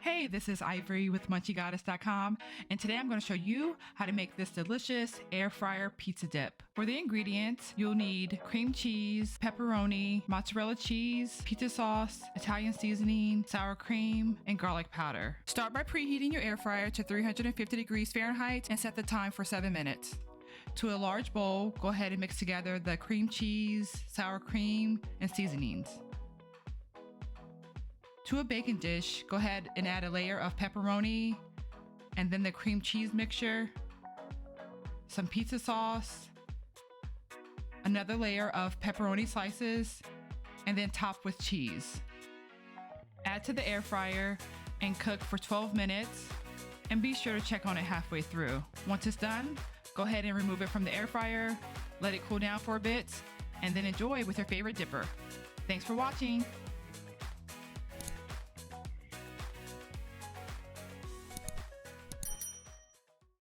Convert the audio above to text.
Hey, this is Ivory with MunchyGoddess.com, and today I'm going to show you how to make this delicious air fryer pizza dip. For the ingredients, you'll need cream cheese, pepperoni, mozzarella cheese, pizza sauce, Italian seasoning, sour cream, and garlic powder. Start by preheating your air fryer to 350 degrees Fahrenheit and set the time for 7 minutes. To a large bowl, go ahead and mix together the cream cheese, sour cream, and seasonings. To a baking dish, go ahead and add a layer of pepperoni, and then the cream cheese mixture, some pizza sauce, another layer of pepperoni slices, and then top with cheese. Add to the air fryer and cook for 12 minutes, and be sure to check on it halfway through. Once it's done, go ahead and remove it from the air fryer, let it cool down for a bit, and then enjoy with your favorite dipper. Thanks for watching.